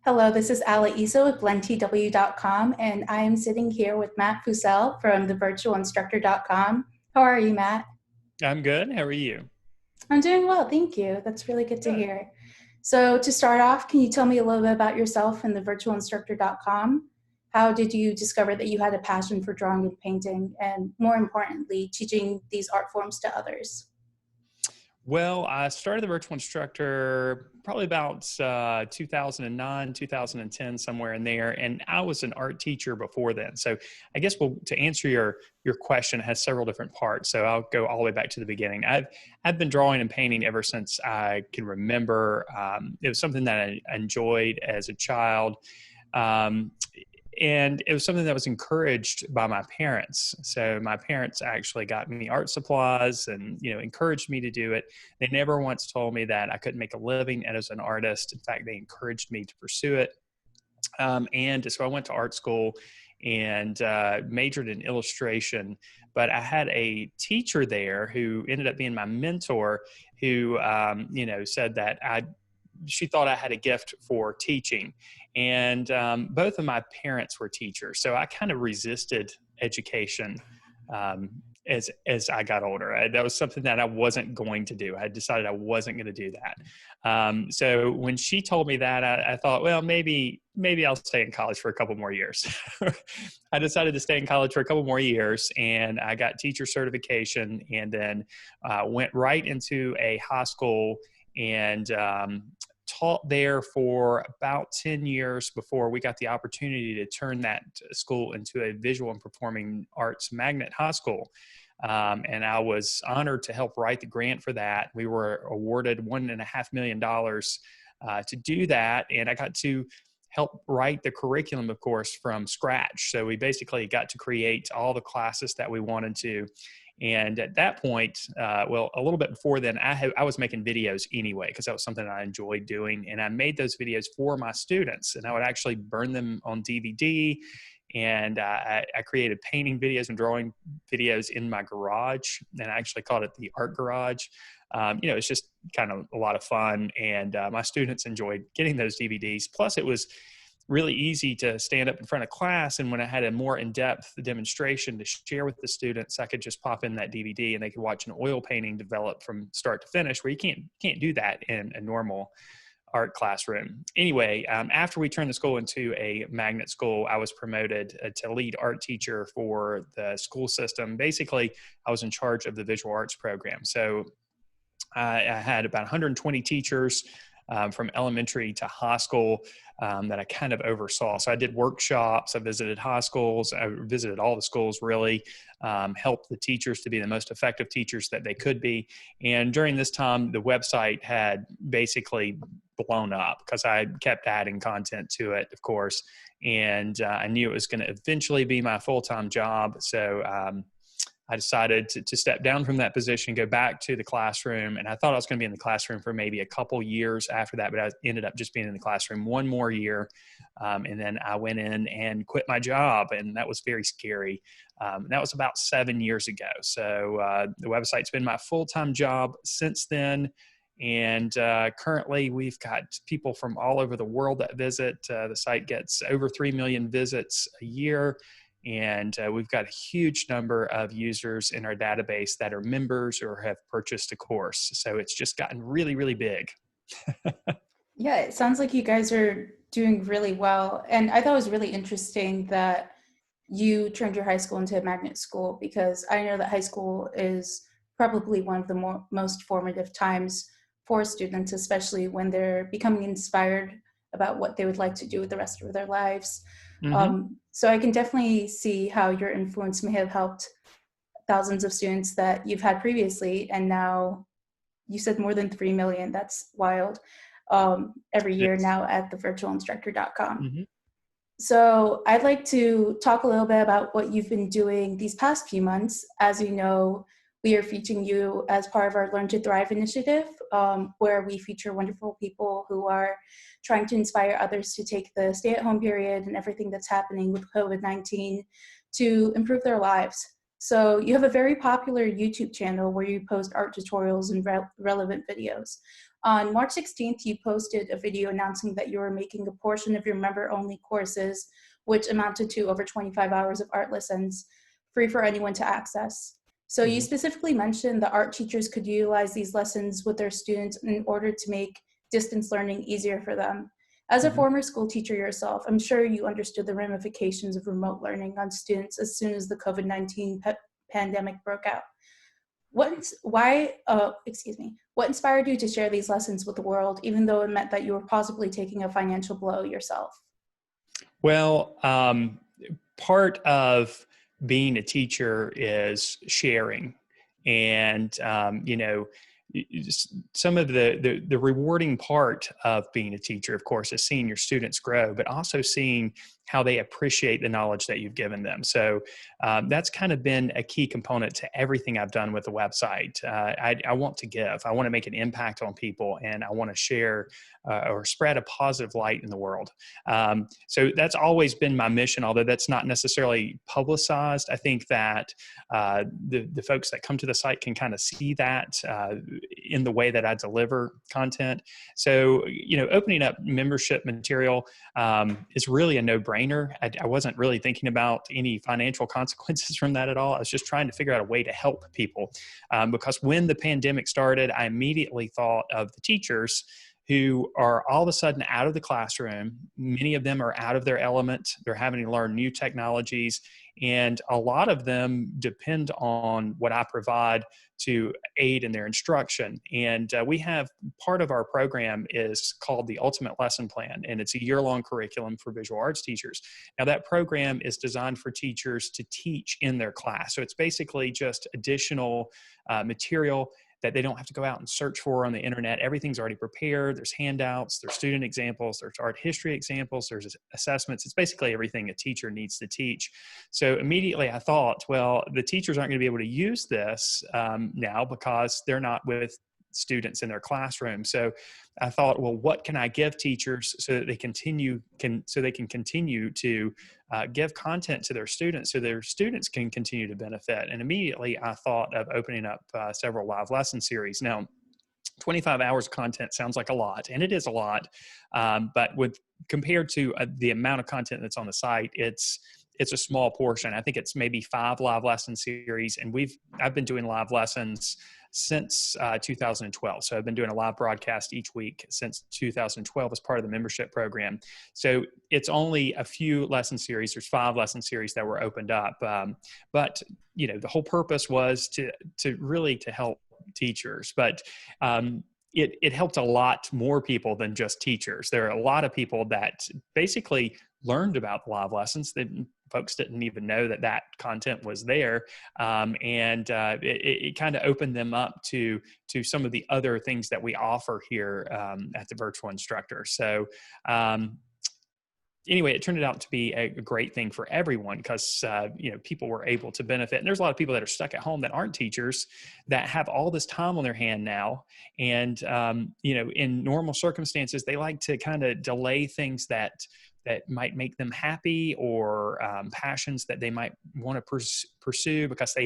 Hello, this is Ala Isa with BLENDtw.com, and I am sitting here with Matt Fusel from thevirtualinstructor.com. How are you, Matt? I'm good. How are you? I'm doing well, thank you. That's really good to Good. hear. So to start off, can you tell me a little bit about yourself and thevirtualinstructor.com? How did you discover that you had a passion for drawing and painting, and more importantly, teaching these art forms to others? Well, I started the virtual instructor probably about 2009, 2010, somewhere in there. And I was an art teacher before then. So I guess to answer your question, it has several different parts. So I'll go all the way back to the beginning. I've been drawing and painting ever since I can remember. It was something that I enjoyed as a child. Um, and it was something that was encouraged by my parents. So my parents actually got me art supplies and, encouraged me to do it. They never once told me that I couldn't make a living as an artist. In fact, they encouraged me to pursue it. And so I went to art school and majored in illustration. But I had a teacher there who ended up being my mentor who, said that she thought I had a gift for teaching. And both of my parents were teachers. So I kind of resisted education um, as I got older. That was something that I wasn't going to do. I decided I wasn't going to do that. So when she told me that, I thought, well, maybe I'll stay in college for a couple more years. I decided to stay in college for a couple more years, and I got teacher certification, and then went right into a high school and taught there for about 10 years before we got the opportunity to turn that school into a visual and performing arts magnet high school. And I was honored to help write the grant for that. We were awarded $1.5 million to do that. And I got to help write the curriculum, of course, from scratch. So we basically got to create all the classes that we wanted to. And at that point, a little bit before then, I was making videos anyway, because that was something I enjoyed doing. And I made those videos for my students, and I would actually burn them on DVD. And I created painting videos and drawing videos in my garage, and I actually called it the Art Garage. It's just kind of a lot of fun. And my students enjoyed getting those DVDs. Plus, it was really easy to stand up in front of class. And when I had a more in-depth demonstration to share with the students, I could just pop in that DVD and they could watch an oil painting develop from start to finish, where you can't do that in a normal art classroom. Anyway, after we turned the school into a magnet school, I was promoted to lead art teacher for the school system. Basically, I was in charge of the visual arts program. So I had about 120 teachers from elementary to high school that I kind of oversaw. So I did workshops, I visited high schools, I visited all the schools really, helped the teachers to be the most effective teachers that they could be. And during this time, the website had basically blown up because I kept adding content to it, of course. And I knew it was going to eventually be my full-time job. So I decided to step down from that position, go back to the classroom. And I thought I was going to be in the classroom for maybe a couple years after that, but I ended up just being in the classroom one more year. And then I went in and quit my job, and that was very scary. That was about 7 years ago. So the website's been my full-time job since then. And currently we've got people from all over the world that visit. The site gets over 3 million visits a year. And we've got a huge number of users in our database that are members or have purchased a course. So it's just gotten really, really big. Yeah, it sounds like you guys are doing really well. And I thought it was really interesting that you turned your high school into a magnet school, because I know that high school is probably one of the most formative times for students, especially when they're becoming inspired about what they would like to do with the rest of their lives. Mm-hmm. So I can definitely see how your influence may have helped thousands of students that you've had previously, and now you said more than 3 million. That's wild. Every year Yes. now at thevirtualinstructor.com. Mm-hmm. So I'd like to talk a little bit about what you've been doing these past few months. As you know, we are featuring you as part of our Learn to Thrive initiative, where we feature wonderful people who are trying to inspire others to take the stay-at-home period and everything that's happening with COVID-19 to improve their lives. So you have a very popular YouTube channel where you post art tutorials and relevant videos. On March 16th, you posted a video announcing that you were making a portion of your member-only courses, which amounted to over 25 hours of art lessons, free for anyone to access. So you Mhm. specifically mentioned that art teachers could utilize these lessons with their students in order to make distance learning easier for them. As a Mhm. former school teacher yourself, I'm sure you understood the ramifications of remote learning on students as soon as the COVID-19 pandemic broke out. What inspired you to share these lessons with the world, even though it meant that you were possibly taking a financial blow yourself? Well, part of being a teacher is sharing, and some of the rewarding part of being a teacher, of course, is seeing your students grow, but also seeing how they appreciate the knowledge that you've given them. So that's kind of been a key component to everything I've done with the website. I want to give, I want to make an impact on people, and I want to share or spread a positive light in the world. So that's always been my mission, although that's not necessarily publicized. I think that the folks that come to the site can kind of see that in the way that I deliver content. So, opening up membership material is really a no-brainer. I wasn't really thinking about any financial consequences from that at all. I was just trying to figure out a way to help people because when the pandemic started, I immediately thought of the teachers who are all of a sudden out of the classroom. Many of them are out of their element. They're having to learn new technologies. And a lot of them depend on what I provide to aid in their instruction. And we have part of our program is called the Ultimate Lesson Plan, and it's a year-long curriculum for visual arts teachers. Now, that program is designed for teachers to teach in their class. So it's basically just additional material that they don't have to go out and search for on the internet. Everything's already prepared. There's handouts, there's student examples, there's art history examples, there's assessments. It's basically everything a teacher needs to teach. So immediately I thought, well, the teachers aren't going to be able to use this now because they're not with students in their classroom. So I thought, well, what can I give teachers so that they can continue to give content to their students so their students can continue to benefit. And immediately I thought of opening up several live lesson series. Now, 25 hours of content sounds like a lot, and it is a lot. But compared to the amount of content that's on the site, it's a small portion. I think it's maybe 5 live lesson series, and I've been doing live lessons since 2012. So I've been doing a live broadcast each week since 2012 as part of the membership program. So it's only a few lesson series. There's 5 lesson series that were opened up, but the whole purpose was to really to help teachers. But it helped a lot more people than just teachers. There are a lot of people that basically learned about the live lessons. Folks didn't even know that content was there, and it kind of opened them up to some of the other things that we offer here at the Virtual Instructor. So anyway, it turned out to be a great thing for everyone because people were able to benefit. And there's a lot of people that are stuck at home that aren't teachers that have all this time on their hand now. And in normal circumstances, they like to kind of delay things that might make them happy or passions that they might want to pursue because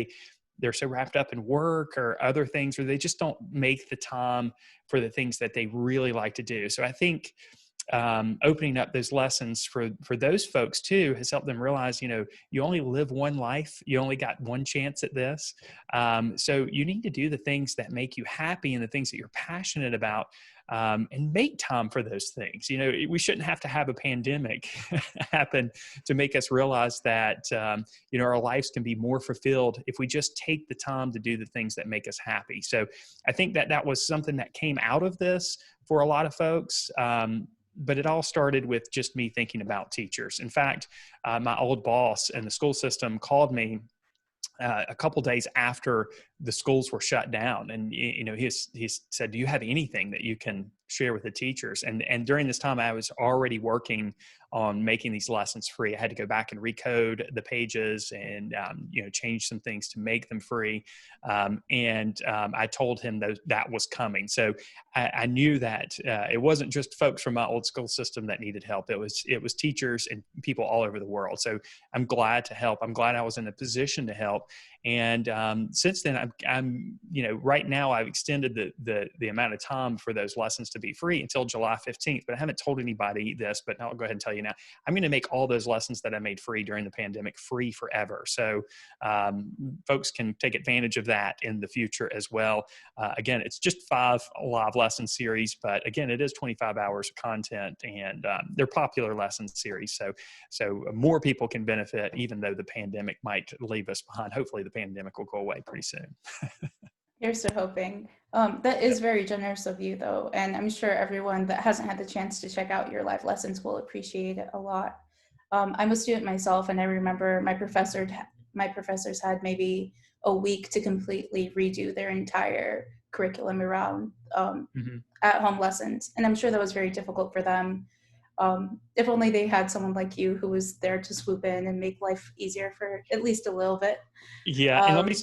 they're so wrapped up in work or other things, or they just don't make the time for the things that they really like to do. So I think opening up those lessons for those folks too has helped them realize, you only live one life. You only got one chance at this. So you need to do the things that make you happy and the things that you're passionate about, and make time for those things. We shouldn't have to have a pandemic happen to make us realize that, our lives can be more fulfilled if we just take the time to do the things that make us happy. So I think that was something that came out of this for a lot of folks. But it all started with just me thinking about teachers. In fact, my old boss in the school system called me a couple days after the schools were shut down, and he said, "Do you have anything that you can share with the teachers?" And during this time, I was already working on making these lessons free. I had to go back and recode the pages and change some things to make them free. I told him that was coming. So I knew that it wasn't just folks from my old school system that needed help. It was teachers and people all over the world. So I'm glad to help. I'm glad I was in a position to help. And since then, right now I've extended the amount of time for those lessons to be free until July 15th, but I haven't told anybody this, but I'll go ahead and tell you now. I'm going to make all those lessons that I made free during the pandemic free forever. So folks can take advantage of that in the future as well. Again, it's just 5 live lesson series, but again, it is 25 hours of content, and they're popular lesson series. So more people can benefit, even though the pandemic might leave us behind. Hopefully the pandemic will go away pretty soon. Here's to hoping. That is very generous of you, though, and I'm sure everyone that hasn't had the chance to check out your live lessons will appreciate it a lot. I'm a student myself, and I remember my professors had maybe a week to completely redo their entire curriculum around at-home lessons, and I'm sure that was very difficult for them. If only they had someone like you who was there to swoop in and make life easier for at least a little bit. Yeah, and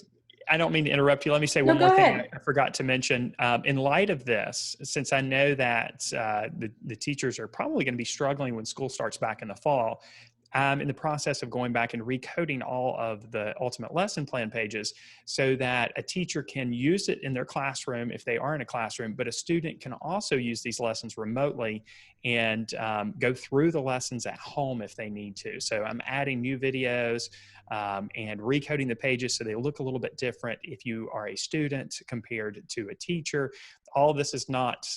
I don't mean to interrupt you. Let me say No, one go more thing ahead. I forgot to mention. In light of this, since I know that the teachers are probably going to be struggling when school starts back in the fall, I'm in the process of going back and recoding all of the ultimate lesson plan pages so that a teacher can use it in their classroom if they are in a classroom, but a student can also use these lessons remotely and go through the lessons at home if they need to. So I'm adding new videos and recoding the pages so they look a little bit different if you are a student compared to a teacher. All of this is not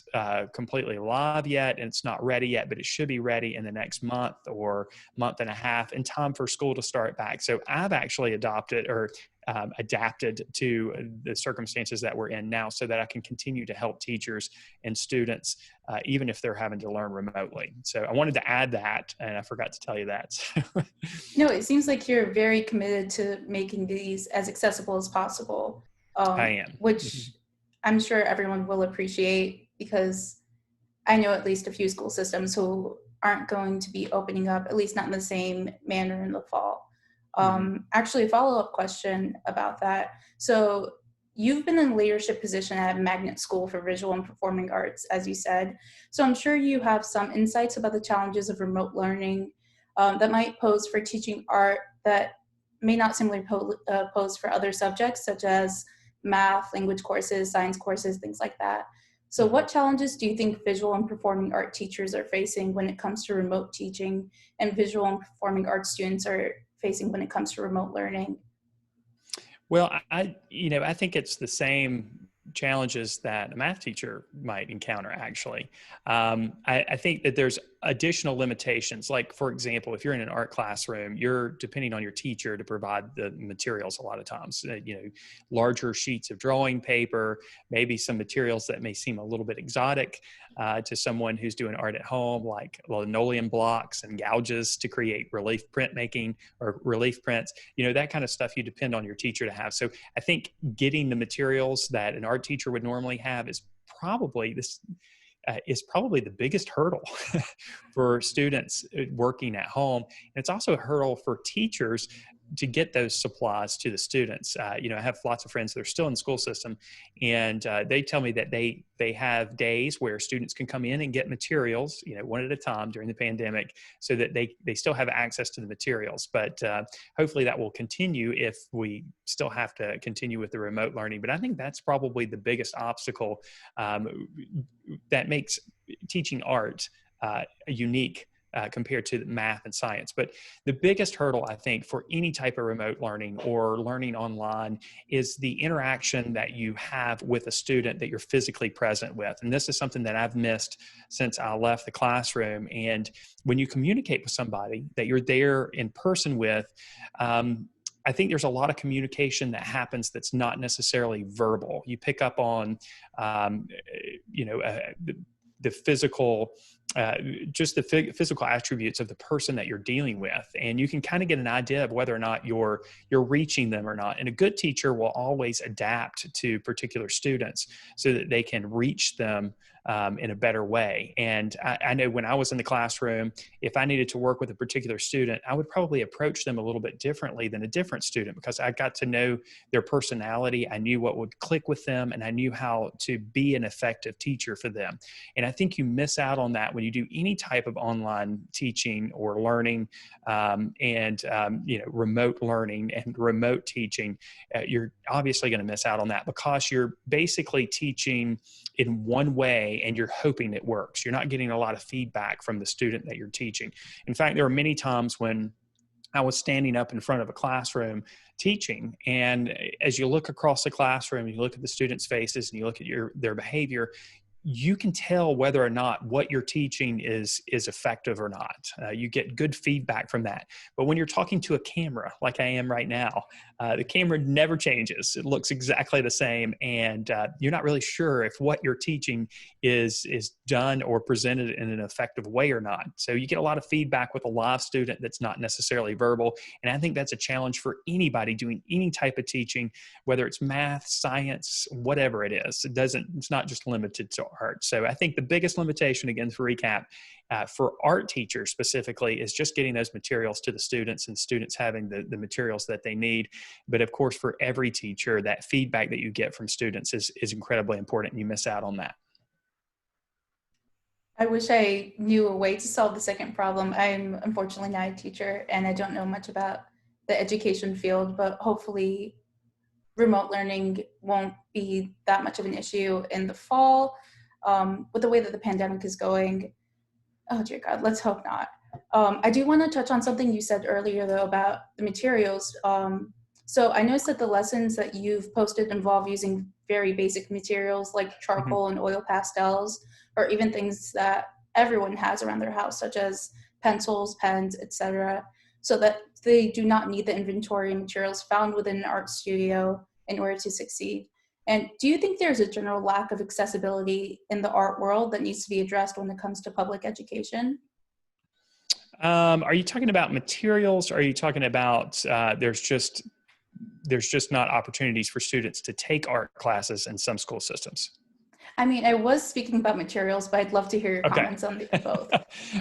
completely live yet, and it's not ready yet, but it should be ready in the next month or month and a half in time for school to start back. So I've actually adapted to the circumstances that we're in now so that I can continue to help teachers and students, even if they're having to learn remotely. So I wanted to add that, and I forgot to tell you that. No, it seems like you're very committed to making these as accessible as possible, I am. which I'm sure everyone will appreciate, because I know at least a few school systems who aren't going to be opening up, at least not in the same manner in the fall. Actually, a follow-up question about that. So you've been in a leadership position at Magnet School for Visual and Performing Arts, as you said. So I'm sure you have some insights about the challenges of remote learning that might pose for teaching art that may not similarly pose for other subjects, such as math, language courses, science courses, things like that. So what challenges do you think visual and performing art teachers are facing when it comes to remote teaching, and visual and performing arts students are facing when it comes to remote learning? Well, I think it's the same challenges that a math teacher might encounter, actually. I think that there's additional limitations. Like, for example, if you're in an art classroom, you're depending on your teacher to provide the materials a lot of times. Larger sheets of drawing paper, maybe some materials that may seem a little bit exotic to someone who's doing art at home, like linoleum blocks and gouges to create relief printmaking or relief prints. That kind of stuff you depend on your teacher to have. So I think getting the materials that an art teacher would normally have is probably the biggest hurdle for students working at home. And it's also a hurdle for teachers to get those supplies to the students. I have lots of friends that are still in the school system, and they tell me that they have days where students can come in and get materials, one at a time during the pandemic, so that they still have access to the materials. But hopefully that will continue if we still have to continue with the remote learning. But I think that's probably the biggest obstacle that makes teaching art unique compared to math and science. But the biggest hurdle, I think, for any type of remote learning or learning online is the interaction that you have with a student that you're physically present with. And this is something that I've missed since I left the classroom. And when you communicate with somebody that you're there in person with, I think there's a lot of communication that happens that's not necessarily verbal. You pick up on, the physical, just the physical attributes of the person that you're dealing with, and you can kind of get an idea of whether or not you're reaching them or not. And a good teacher will always adapt to particular students so that they can reach them in a better way. And I know when I was in the classroom, if I needed to work with a particular student, I would probably approach them a little bit differently than a different student, because I got to know their personality. I knew what would click with them, and I knew how to be an effective teacher for them. And I think you miss out on that when you do any type of online teaching or learning, remote learning and remote teaching, you're obviously going to miss out on that, because you're basically teaching in one way and you're hoping it works. You're not getting a lot of feedback from the student that you're teaching. In fact, there are many times when I was standing up in front of a classroom teaching, and as you look across the classroom, you look at the students' faces and you look at their behavior, you can tell whether or not what you're teaching is effective or not. You get good feedback from that. But when you're talking to a camera, like I am right now, the camera never changes. It looks exactly the same, and you're not really sure if what you're teaching is done or presented in an effective way or not. So you get a lot of feedback with a live student that's not necessarily verbal, and I think that's a challenge for anybody doing any type of teaching, whether it's math, science, whatever it is. It's not just limited to art. So I think the biggest limitation, again, to recap, for art teachers specifically, is just getting those materials to the students and students having the materials that they need. But of course, for every teacher, that feedback that you get from students is incredibly important, and you miss out on that. I wish I knew a way to solve the second problem. I'm unfortunately not a teacher, and I don't know much about the education field, but hopefully remote learning won't be that much of an issue in the fall. With the way that the pandemic is going, oh dear God, let's hope not. I do want to touch on something you said earlier, though, about the materials. So I noticed that the lessons that you've posted involve using very basic materials like charcoal and oil pastels, or even things that everyone has around their house, such as pencils, pens, etc., so that they do not need the inventory of materials found within an art studio in order to succeed. And do you think there's a general lack of accessibility in the art world that needs to be addressed when it comes to public education? Are you talking about materials? Or are you talking about there's just not opportunities for students to take art classes in some school systems? I mean, I was speaking about materials, but I'd love to hear your Okay. comments on both.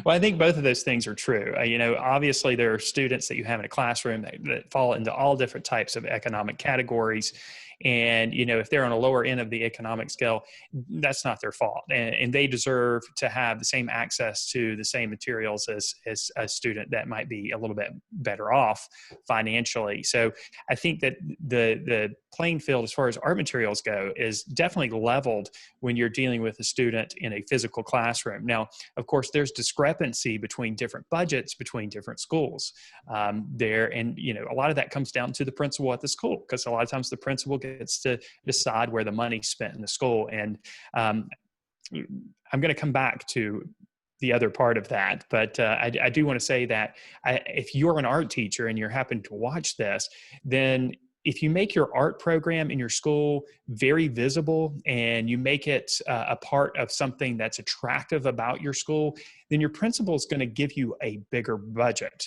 Well, I think both of those things are true. Obviously there are students that you have in a classroom that fall into all different types of economic categories. And, if they're on a lower end of the economic scale, that's not their fault. And they deserve to have the same access to the same materials as a student that might be a little bit better off financially. So I think that the playing field as far as art materials go is definitely leveled when you're dealing with a student in a physical classroom. Now, of course, there's discrepancy between different budgets between different schools there. And, a lot of that comes down to the principal at the school, because a lot of times the principal gets to decide where the money's spent in the school. And I'm going to come back to the other part of that. But I do want to say that if you're an art teacher and you're happening to watch this, then if you make your art program in your school very visible and you make it a part of something that's attractive about your school, then your principal is going to give you a bigger budget.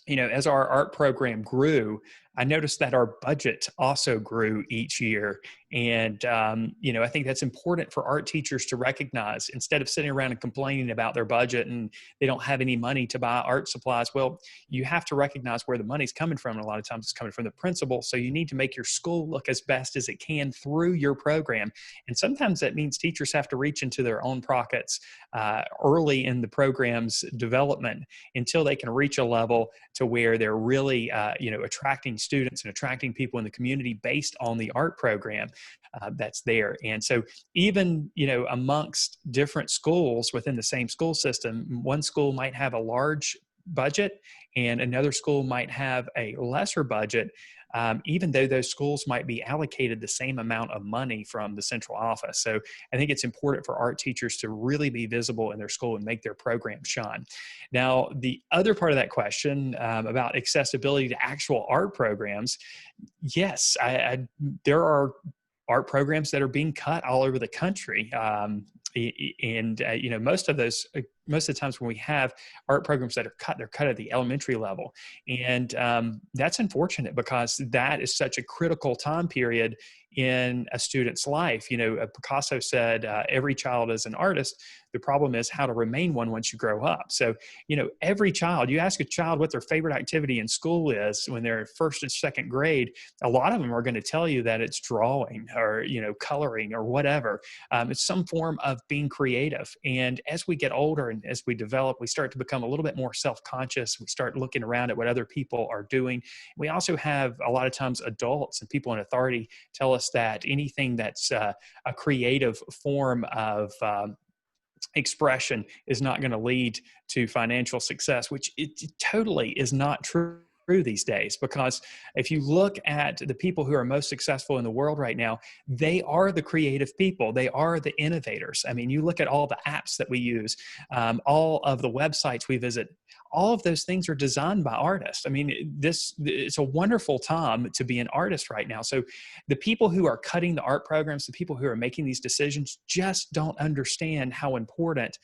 As our art program grew, I noticed that our budget also grew each year. And, I think that's important for art teachers to recognize. Instead of sitting around and complaining about their budget and they don't have any money to buy art supplies, well, you have to recognize where the money's coming from. And a lot of times it's coming from the principal. So you need to make your school look as best as it can through your program. And sometimes that means teachers have to reach into their own pockets early in the program's development until they can reach a level to where they're really, attracting students and attracting people in the community based on the art program that's there. And so even, amongst different schools within the same school system, one school might have a large budget and another school might have a lesser budget, even though those schools might be allocated the same amount of money from the central office. So I think it's important for art teachers to really be visible in their school and make their program shine. Now, the other part of that question about accessibility to actual art programs, yes, there are art programs that are being cut all over the country. Most of the times when we have art programs that are cut, they're cut at the elementary level. And that's unfortunate because that is such a critical time period in a student's life. Picasso said, every child is an artist. The problem is how to remain one once you grow up. So, every child, you ask a child what their favorite activity in school is when they're first and second grade, a lot of them are going to tell you that it's drawing or, coloring or whatever. It's some form of being creative. And as we get older and as we develop, we start to become a little bit more self-conscious. We start looking around at what other people are doing. We also have a lot of times adults and people in authority tell us that anything that's a creative form of expression is not going to lead to financial success, which it totally is not true these days. Because if you look at the people who are most successful in the world right now, they are the creative people. They are the innovators. I mean, you look at all the apps that we use, all of the websites we visit, all of those things are designed by artists. I mean, it's a wonderful time to be an artist right now. So the people who are cutting the art programs, the people who are making these decisions just don't understand how important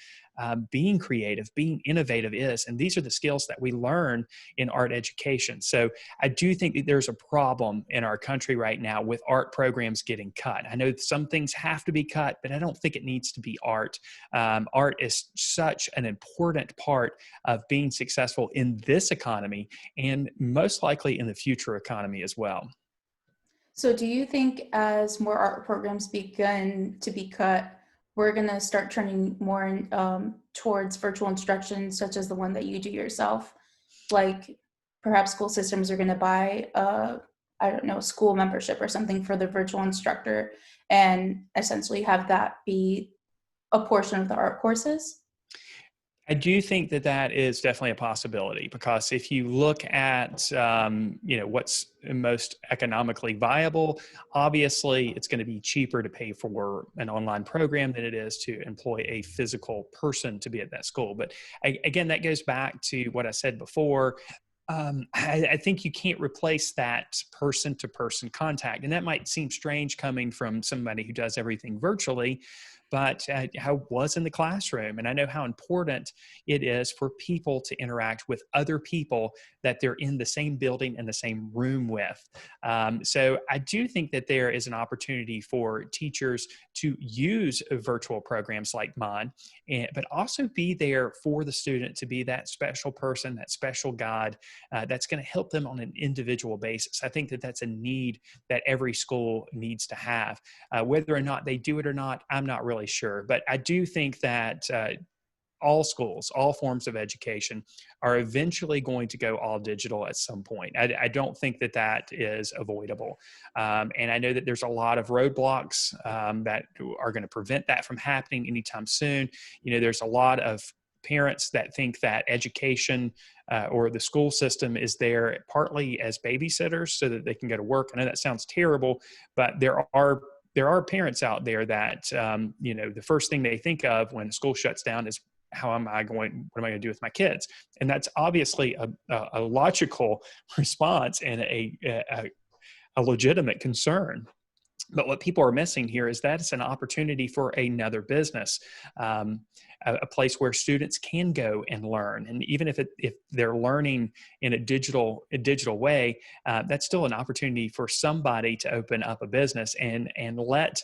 being creative, being innovative is. And these are the skills that we learn in art education. So I do think that there's a problem in our country right now with art programs getting cut. I know some things have to be cut, but I don't think it needs to be art. Art is such an important part of being successful in this economy and most likely in the future economy as well. So do you think as more art programs begin to be cut, we're going to start turning more towards virtual instruction, such as the one that you do yourself? Like perhaps school systems are going to buy, I don't know, school membership or something for the virtual instructor and essentially have that be a portion of the art courses? I do think that that is definitely a possibility, because if you look at what's most economically viable, obviously it's going to be cheaper to pay for an online program than it is to employ a physical person to be at that school. But again, that goes back to what I said before. I think you can't replace that person-to-person contact, and that might seem strange coming from somebody who does everything virtually. But I was in the classroom, and I know how important it is for people to interact with other people that they're in the same building and the same room with. So I do think that there is an opportunity for teachers to use virtual programs like mine, but also be there for the student, to be that special person, that special guide that's going to help them on an individual basis. I think that that's a need that every school needs to have. Whether or not they do it or not, I'm not really sure. But I do think that all schools, all forms of education are eventually going to go all digital at some point. I don't think that that is avoidable. And I know that there's a lot of roadblocks that are going to prevent that from happening anytime soon. There's a lot of parents that think that education or the school system is there partly as babysitters so that they can go to work. I know that sounds terrible, but there are parents out there that, the first thing they think of when school shuts down is, what am I going to do with my kids? And that's obviously a logical response and a legitimate concern. But what people are missing here is that it's an opportunity for another business, a place where students can go and learn. And even if they're learning in a digital way, that's still an opportunity for somebody to open up a business and let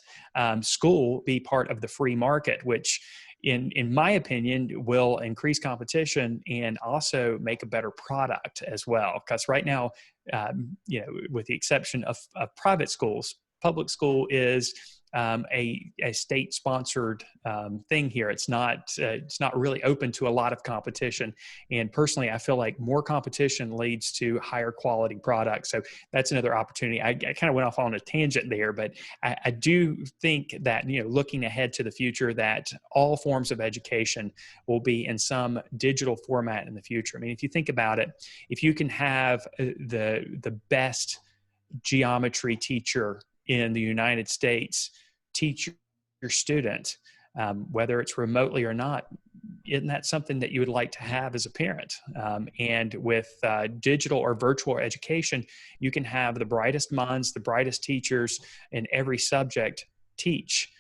school be part of the free market, which in my opinion, will increase competition and also make a better product as well. Because right now, with the exception of private schools, public school is a state-sponsored thing here. It's not really open to a lot of competition. And personally, I feel like more competition leads to higher quality products. So that's another opportunity. I kind of went off on a tangent there, but I do think that, looking ahead to the future, that all forms of education will be in some digital format in the future. I mean, if you think about it, if you can have the best geometry teacher in the United States teach your student, whether it's remotely or not, isn't that something that you would like to have as a parent? And with digital or virtual education, you can have the brightest minds, the brightest teachers in every subject teach,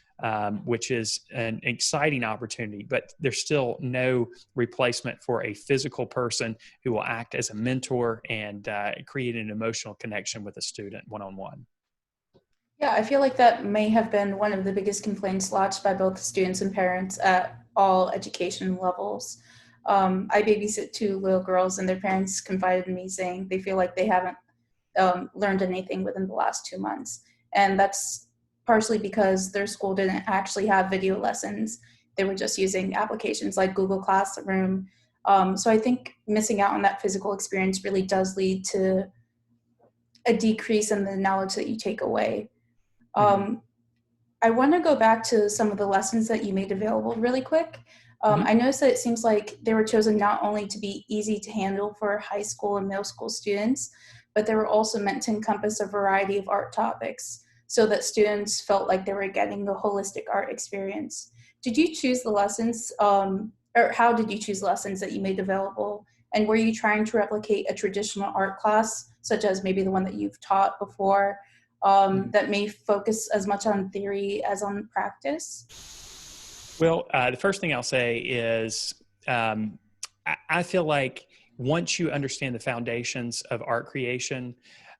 which is an exciting opportunity, but there's still no replacement for a physical person who will act as a mentor and create an emotional connection with a student one-on-one. Yeah, I feel like that may have been one of the biggest complaints lodged by both students and parents at all education levels. I babysit two little girls, and their parents confided in me saying they feel like they haven't learned anything within the last 2 months. And that's partially because their school didn't actually have video lessons. They were just using applications like Google Classroom. So I think missing out on that physical experience really does lead to a decrease in the knowledge that you take away. Hmm. Um, I want to go back to some of the lessons that you made available really quick. Hmm. I noticed that it seems like they were chosen not only to be easy to handle for high school and middle school students, but they were also meant to encompass a variety of art topics so that students felt like they were getting a holistic art experience. Did you choose the lessons, or how did you choose lessons that you made available? And were you trying to replicate a traditional art class, such as maybe the one that you've taught before? That may focus as much on theory as on practice? Well, the first thing I'll say is I feel like once you understand the foundations of art creation,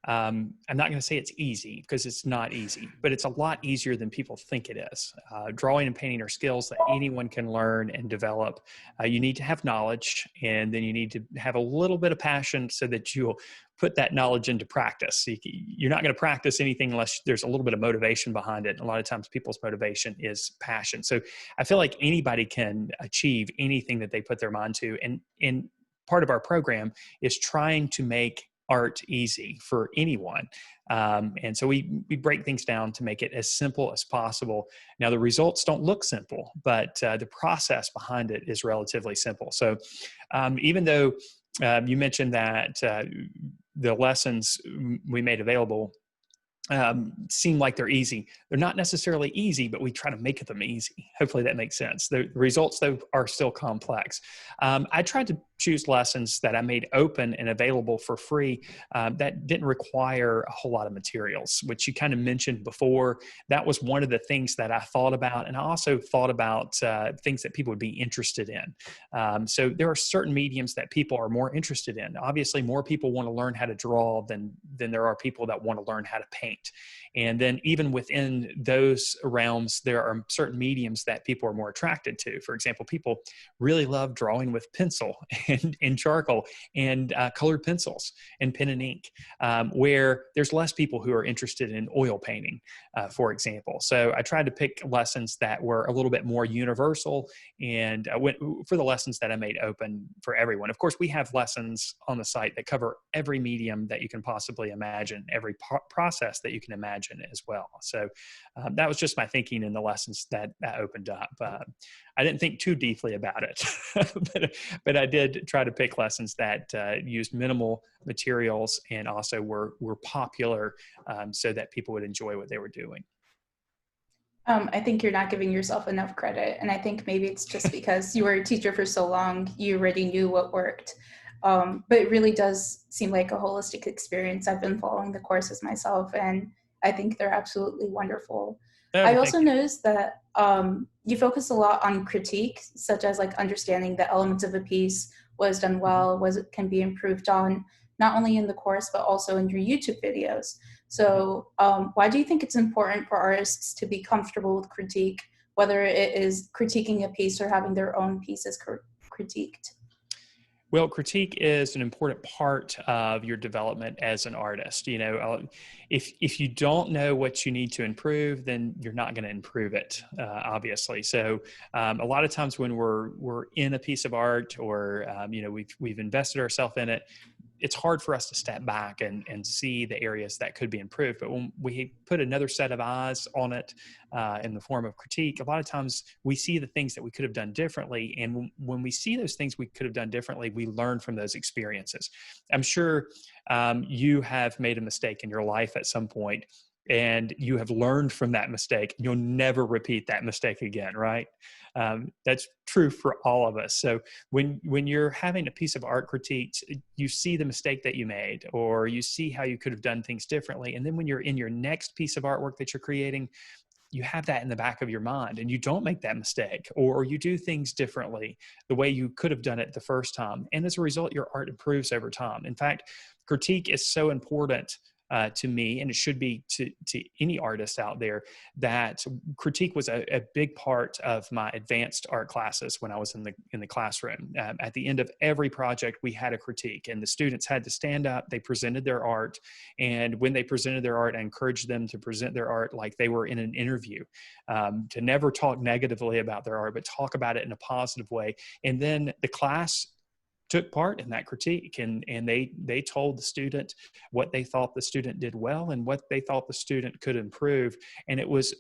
I'm not going to say it's easy because it's not easy, but it's a lot easier than people think it is. Drawing and painting are skills that anyone can learn and develop. You need to have knowledge, and then you need to have a little bit of passion so that you'll put that knowledge into practice. You're not going to practice anything unless there's a little bit of motivation behind it. A lot of times people's motivation is passion. So I feel like anybody can achieve anything that they put their mind to. And part of our program is trying to make art easy for anyone. And so we break things down to make it as simple as possible. Now, the results don't look simple, but the process behind it is relatively simple. So even though you mentioned that the lessons we made available seem like they're easy. They're not necessarily easy, but we try to make them easy. Hopefully that makes sense. The results, though, are still complex. I tried to choose lessons that I made open and available for free that didn't require a whole lot of materials, which you kind of mentioned before. That was one of the things that I thought about. And I also thought about things that people would be interested in. So there are certain mediums that people are more interested in. Obviously, more people want to learn how to draw than there are people that want to learn how to paint. And then even within those realms, there are certain mediums that people are more attracted to. For example, people really love drawing with pencil and charcoal and colored pencils and pen and ink, where there's less people who are interested in oil painting, for example. So I tried to pick lessons that were a little bit more universal and went for the lessons that I made open for everyone. Of course, we have lessons on the site that cover every medium that you can possibly imagine, every process that you can imagine as well. So that was just my thinking in the lessons that opened up. I didn't think too deeply about it, but I did try to pick lessons that used minimal materials and also were popular so that people would enjoy what they were doing. I think you're not giving yourself enough credit. And I think maybe it's just because you were a teacher for so long, you already knew what worked. But it really does seem like a holistic experience. I've been following the courses myself, and I think they're absolutely wonderful. Oh, I well, thank also you. noticed that you focus a lot on critique, such as like understanding the elements of a piece, was done Mhm. well, was it can be improved on, not only in the course, but also in your YouTube videos. Mhm. So, why do you think it's important for artists to be comfortable with critique, whether it is critiquing a piece or having their own pieces critiqued? Well, critique is an important part of your development as an artist. You know, if you don't know what you need to improve, then you're not going to improve it, obviously. So, a lot of times when we're in a piece of art, or you know, we've invested ourselves in it, it's hard for us to step back and see the areas that could be improved. But when we put another set of eyes on it in the form of critique, a lot of times we see the things that we could have done differently. And when we see those things we could have done differently, we learn from those experiences. I'm sure you have made a mistake in your life at some point, and you have learned from that mistake. You'll never repeat that mistake again, right? That's true for all of us. So when you're having a piece of art critiqued, you see the mistake that you made, or you see how you could have done things differently. And then when you're in your next piece of artwork that you're creating, you have that in the back of your mind and you don't make that mistake, or you do things differently the way you could have done it the first time. And as a result, your art improves over time. In fact, critique is so important to me, and it should be to any artist out there, that critique was a big part of my advanced art classes when I was in the classroom. At the end of every project, we had a critique, and the students had to stand up. They presented their art, and when they presented their art, I encouraged them to present their art like they were in an interview, to never talk negatively about their art, but talk about it in a positive way. And then the class took part in that critique, and they told the student what they thought the student did well and what they thought the student could improve. And it was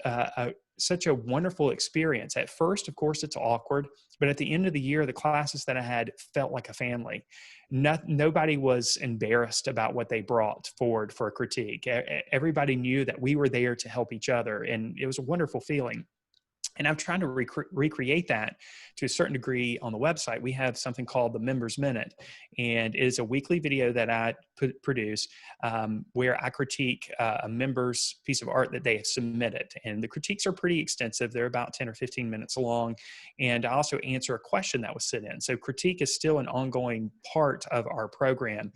such a wonderful experience. At first, of course, it's awkward, but at the end of the year, the classes that I had felt like a family. Nobody was embarrassed about what they brought forward for a critique. Everybody knew that we were there to help each other, and it was a wonderful feeling. And I'm trying to recreate that to a certain degree on the website. We have something called the Members Minute, and it is a weekly video that I produce where I critique a member's piece of art that they have submitted. And the critiques are pretty extensive. They're about 10 or 15 minutes long. And I also answer a question that was sent in. So critique is still an ongoing part of our program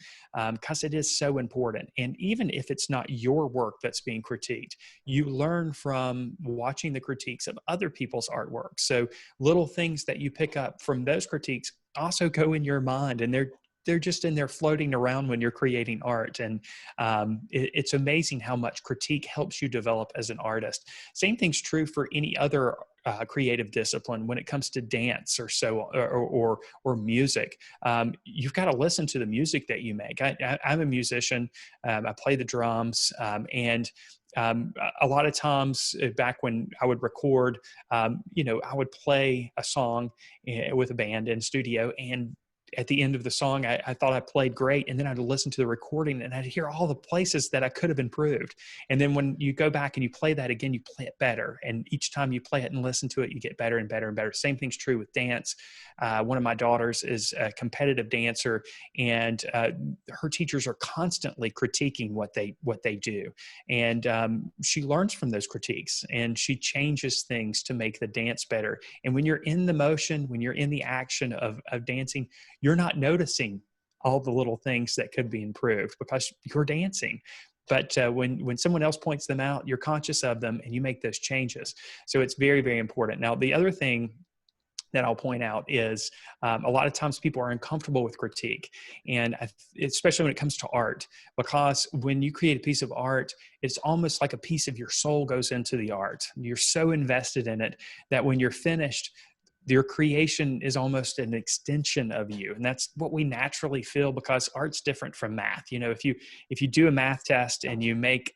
because it is so important. And even if it's not your work that's being critiqued, you learn from watching the critiques of other people's artwork. So little things that you pick up from those critiques also go in your mind, and they're just in there floating around when you're creating art. And it's amazing how much critique helps you develop as an artist. Same thing's true for any other creative discipline when it comes to dance or music. You've got to listen to the music that you make. I'm a musician. I play the drums, and a lot of times back when I would record, I would play a song with a band in studio, and at the end of the song, I thought I played great. And then I'd listen to the recording and I'd hear all the places that I could have improved. And then when you go back and you play that again, you play it better. And each time you play it and listen to it, you get better and better and better. Same thing's true with dance. One of my daughters is a competitive dancer, and her teachers are constantly critiquing what they do. And she learns from those critiques, and she changes things to make the dance better. And when you're in the motion, when you're in the action of dancing, you're not noticing all the little things that could be improved because you're dancing. But when someone else points them out, you're conscious of them and you make those changes. So it's very, very important. Now, the other thing that I'll point out is a lot of times people are uncomfortable with critique, and especially when it comes to art, because when you create a piece of art, it's almost like a piece of your soul goes into the art. You're so invested in it that when you're finished, your creation is almost an extension of you. And that's what we naturally feel, because art's different from math. If you do a math test and you make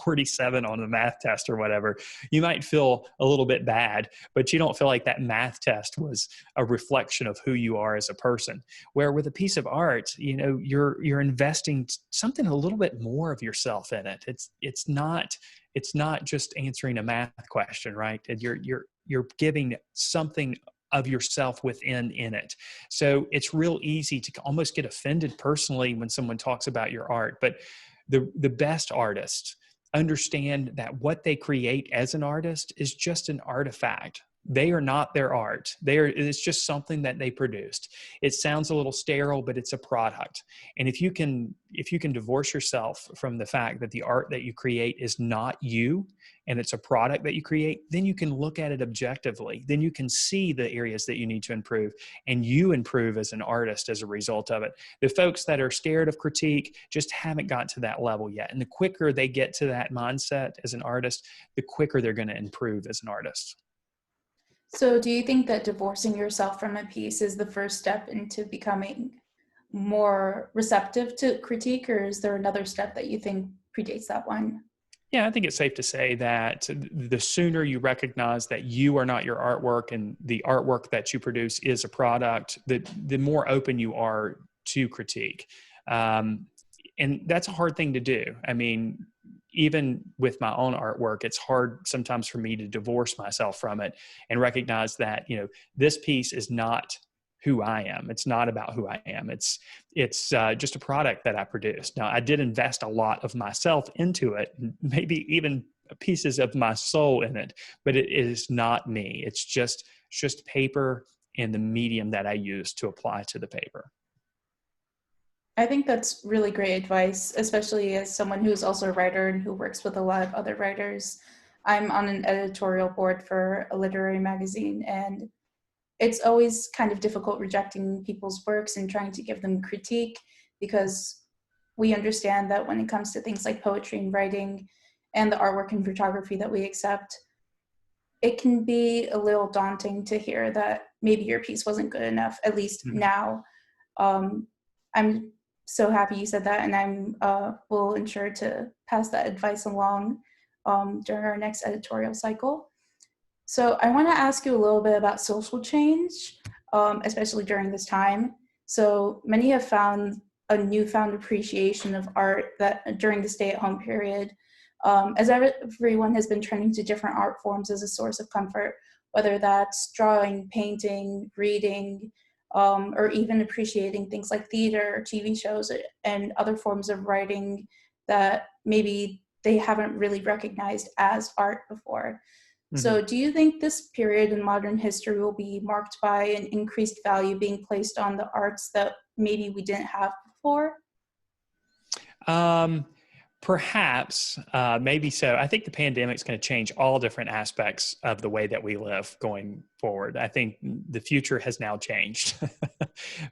47 on the math test or whatever, you might feel a little bit bad, but you don't feel like that math test was a reflection of who you are as a person. Where with a piece of art, you're investing something a little bit more of yourself in it. It's not just answering a math question, right? And you're giving something of yourself within it. So it's real easy to almost get offended personally when someone talks about your art. But the best artists understand that what they create as an artist is just an artifact. They are not their art. It's just something that they produced. It sounds a little sterile, but it's a product. And if you can divorce yourself from the fact that the art that you create is not you, and it's a product that you create, then you can look at it objectively. Then you can see the areas that you need to improve, and you improve as an artist as a result of it. The folks that are scared of critique just haven't got to that level yet. And the quicker they get to that mindset as an artist, the quicker they're going to improve as an artist. So do you think that divorcing yourself from a piece is the first step into becoming more receptive to critique, or is there another step that you think predates that one? Yeah, I think it's safe to say that the sooner you recognize that you are not your artwork and the artwork that you produce is a product, the more open you are to critique. And that's a hard thing to do. I mean, even with my own artwork, it's hard sometimes for me to divorce myself from it and recognize that, this piece is not who I am. It's not about who I am. It's just a product that I produced. Now, I did invest a lot of myself into it, maybe even pieces of my soul in it, but it is not me. It's just paper and the medium that I use to apply to the paper. I think that's really great advice, especially as someone who's also a writer and who works with a lot of other writers. I'm on an editorial board for a literary magazine, and it's always kind of difficult rejecting people's works and trying to give them critique, because we understand that when it comes to things like poetry and writing and the artwork and photography that we accept, it can be a little daunting to hear that maybe your piece wasn't good enough, at least Mhm. now. um, I'm so happy you said that, and I'm will ensure to pass that advice along during our next editorial cycle. So I want to ask you a little bit about social change, especially during this time. So many have found a newfound appreciation of art that during the stay-at-home period, as everyone has been turning to different art forms as a source of comfort, whether that's drawing, painting, reading, or even appreciating things like theater, TV shows, and other forms of writing that maybe they haven't really recognized as art before. So, Mhm. do you think this period in modern history will be marked by an increased value being placed on the arts that maybe we didn't have before? Um, Perhaps, maybe so. I think the pandemic's going to change all different aspects of the way that we live going forward. I think the future has now changed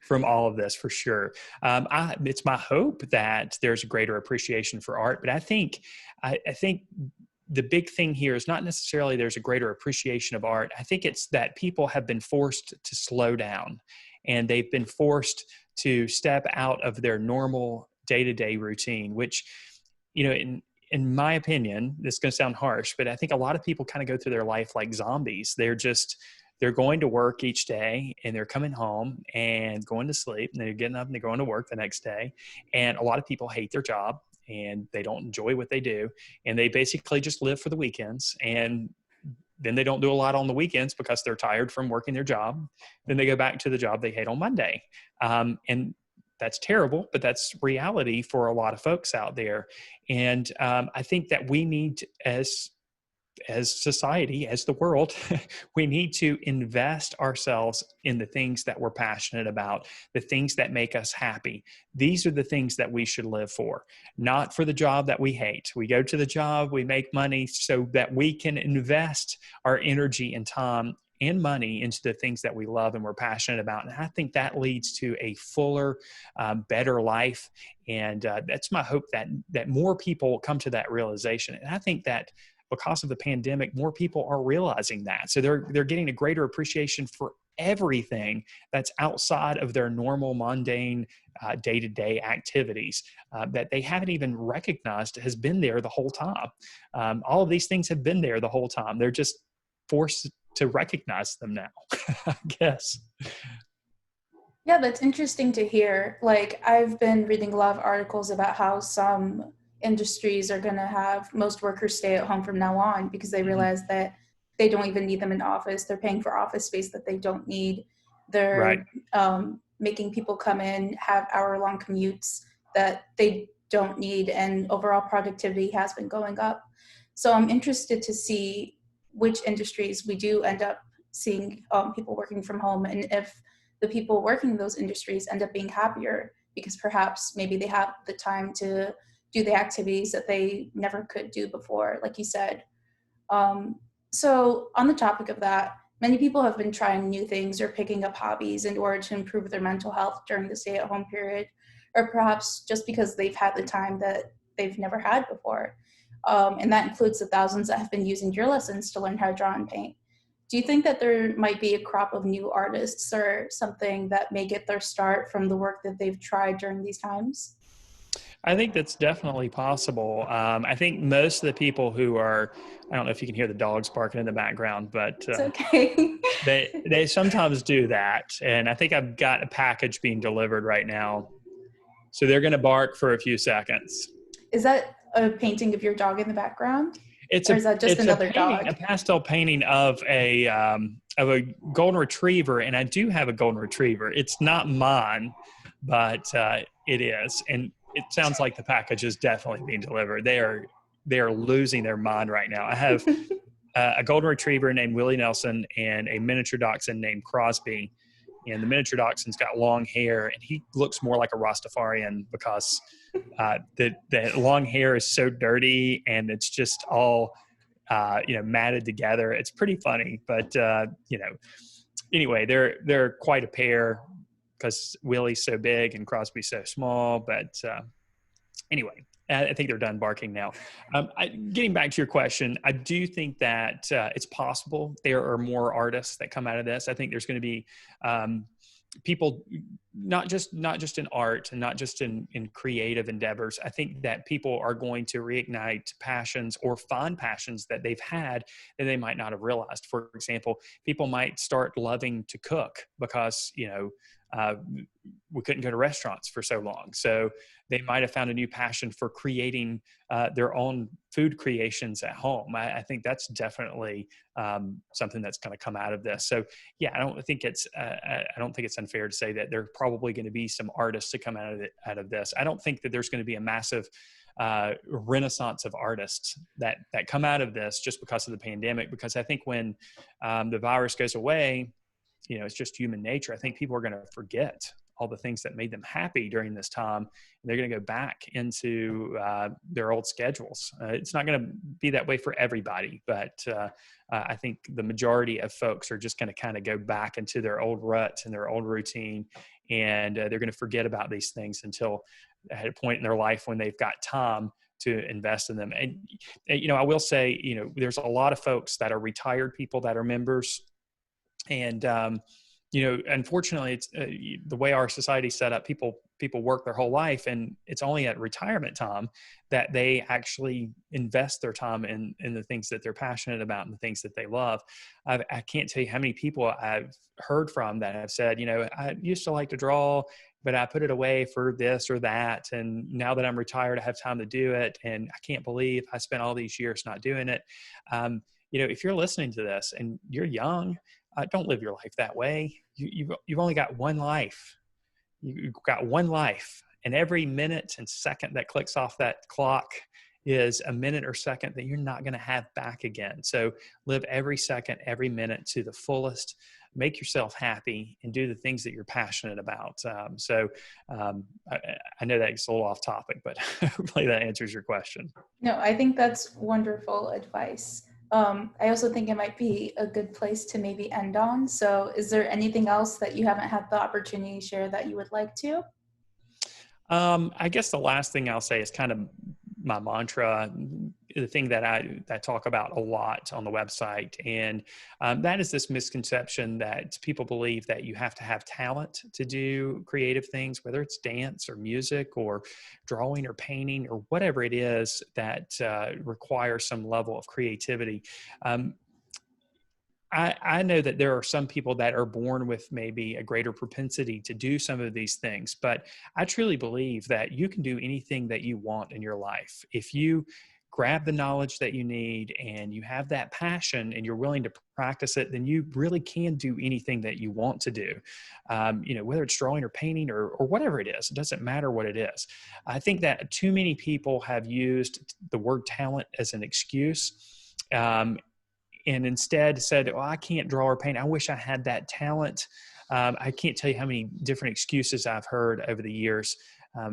from all of this for sure. It's my hope that there's a greater appreciation for art, but I think the big thing here is not necessarily there's a greater appreciation of art. I think it's that people have been forced to slow down, and they've been forced to step out of their normal day-to-day routine, which, in my opinion, this is going to sound harsh, but I think a lot of people kind of go through their life like zombies. They're going to work each day, and they're coming home and going to sleep, and they're getting up and they're going to work the next day. And a lot of people hate their job, and they don't enjoy what they do, and they basically just live for the weekends. And then they don't do a lot on the weekends because they're tired from working their job. Then they go back to the job they hate on Monday. And that's terrible, but that's reality for a lot of folks out there. And I think that we need, as society, as the world, we need to invest ourselves in the things that we're passionate about, the things that make us happy. These are the things that we should live for, not for the job that we hate. We go to the job, we make money so that we can invest our energy and time and money into the things that we love and we're passionate about. And I think that leads to a fuller, better life. And that's my hope, that more people come to that realization. And I think that because of the pandemic, more people are realizing that. So they're getting a greater appreciation for everything that's outside of their normal, mundane, day-to-day activities that they haven't even recognized has been there the whole time. All of these things have been there the whole time. They're just forced to recognize them now, I guess. Yeah, that's interesting to hear. Like, I've been reading a lot of articles about how some industries are going to have most workers stay at home from now on because they Mhm. realize that they don't even need them in office. They're paying for office space that they don't need. Right. They're making people come in, have hour-long commutes that they don't need, and overall productivity has been going up. So I'm interested to see which industries we do end up seeing people working from home, and if the people working in those industries end up being happier because perhaps maybe they have the time to do the activities that they never could do before, like you said. Um, so, on the topic of that, many people have been trying new things or picking up hobbies in order to improve their mental health during the stay at home period, or perhaps just because they've had the time that they've never had before. And that includes the thousands that have been using your lessons to learn how to draw and paint. Do you think that there might be a crop of new artists or something that may get their start from the work that they've tried during these times? I think that's definitely possible. I think most of the people who are, I don't know if you can hear the dogs barking in the background, but It's okay. they sometimes do that. And I think I've got a package being delivered right now. So they're going to bark for a few seconds. Is that a painting of your dog in the background? It's Or a is that just it's a another painting, a dog? pastel painting of a golden retriever, and I do have a golden retriever. It's not mine, but it is, and it sounds like the package is definitely being delivered. They are losing their mind right now. I have a golden retriever named Willie Nelson and a miniature dachshund named Crosby, and the miniature dachshund's got long hair, and he looks more like a Rastafarian because the long hair is so dirty and it's just all matted together. It's pretty funny, but anyway, they're quite a pair because Willie's so big and Crosby's so small. But anyway, I think they're done barking now. Getting back to your question, I do think that it's possible there are more artists that come out of this. I think there's going to be people, not just in art and not just in creative endeavors. I think that people are going to reignite passions or find passions that they've had that they might not have realized. For example, people might start loving to cook because, we couldn't go to restaurants for so long. So they might have found a new passion for creating their own food creations at home. I think that's definitely something that's going to come out of this. So yeah, I don't think it's unfair to say that there are probably going to be some artists to come out of this. I don't think that there's going to be a massive renaissance of artists that come out of this just because of the pandemic, because I think when the virus goes away, it's just human nature. I think people are going to forget all the things that made them happy during this time. And they're going to go back into their old schedules. It's not going to be that way for everybody, but I think the majority of folks are just going to kind of go back into their old rut and their old routine. And they're going to forget about these things until at a point in their life when they've got time to invest in them. And, I will say, there's a lot of folks that are retired people that are members. And, unfortunately, it's the way our society's set up. People work their whole life, and it's only at retirement time that they actually invest their time in the things that they're passionate about and the things that they love. I can't tell you how many people I've heard from that have said, I used to like to draw, but I put it away for this or that. And now that I'm retired, I have time to do it. And I can't believe I spent all these years not doing it. If you're listening to this and you're young, don't live your life that way. You've only got one life. You've got one life, and every minute and second that clicks off that clock is a minute or second that you're not going to have back again. So live every second, every minute to the fullest. Make yourself happy and do the things that you're passionate about. I know that's a little off topic, but hopefully that answers your question. No, I think that's wonderful advice. I also think it might be a good place to maybe end on. So is there anything else that you haven't had the opportunity to share that you would like to? I guess the last thing I'll say is kind of my mantra, the thing that I talk about a lot on the website. And that is this misconception that people believe that you have to have talent to do creative things, whether it's dance or music or drawing or painting or whatever it is that requires some level of creativity. I know that there are some people that are born with maybe a greater propensity to do some of these things, but I truly believe that you can do anything that you want in your life. If you grab the knowledge that you need and you have that passion and you're willing to practice it, then you really can do anything that you want to do. Whether it's drawing or painting or whatever it is, it doesn't matter what it is. I think that too many people have used the word talent as an excuse. And instead said, I can't draw or paint. I wish I had that talent. I can't tell you how many different excuses I've heard over the years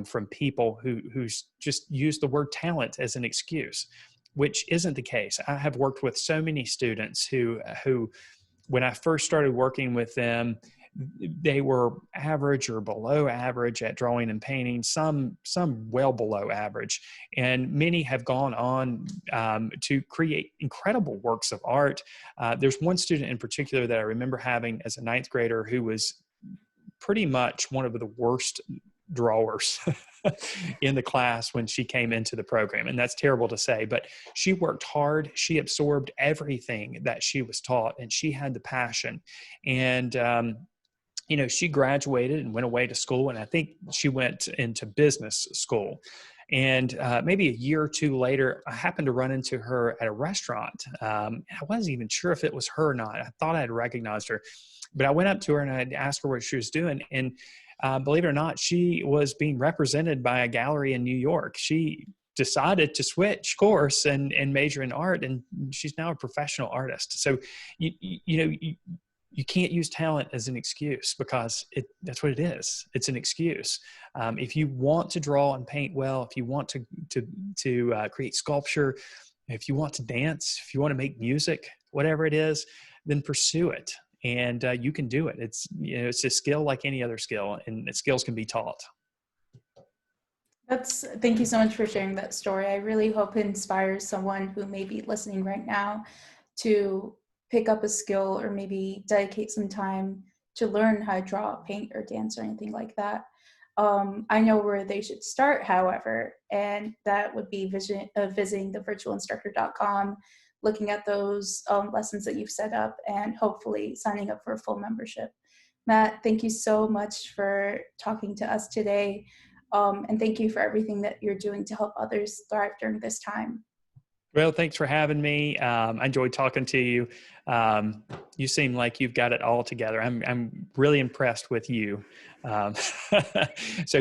from people who's just used the word talent as an excuse, which isn't the case. I have worked with so many students who when I first started working with them, they were average or below average at drawing and painting, some well below average. And many have gone on to create incredible works of art. There's one student in particular that I remember having as a ninth grader who was pretty much one of the worst drawers in the class when she came into the program. And that's terrible to say, but she worked hard. She absorbed everything that she was taught, and she had the passion. And she graduated and went away to school, and I think she went into business school. And maybe a year or two later, I happened to run into her at a restaurant. I wasn't even sure if it was her or not. I thought I had recognized her, but I went up to her and I asked her what she was doing. And believe it or not, she was being represented by a gallery in New York. She decided to switch course and major in art, and she's now a professional artist. So, you can't use talent as an excuse, because that's what it is. It's an excuse. If you want to draw and paint well, if you want to create sculpture, if you want to dance, if you want to make music, whatever it is, then pursue it. And you can do it. It's a skill like any other skill, and skills can be taught. Thank you so much for sharing that story. I really hope it inspires someone who may be listening right now to pick up a skill, or maybe dedicate some time to learn how to draw, paint, or dance, or anything like that. I know where they should start, however, and that would be visiting thevirtualinstructor.com, looking at those lessons that you've set up, and hopefully signing up for a full membership. Matt, thank you so much for talking to us today. And thank you for everything that you're doing to help others thrive during this time. Well, thanks for having me. I enjoyed talking to you. You seem like you've got it all together. I'm really impressed with you. So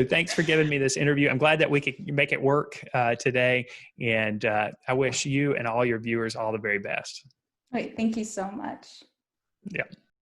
thanks for giving me this interview. I'm glad that we could make it work today. And I wish you and all your viewers all the very best. Great. Thank you so much. Yeah.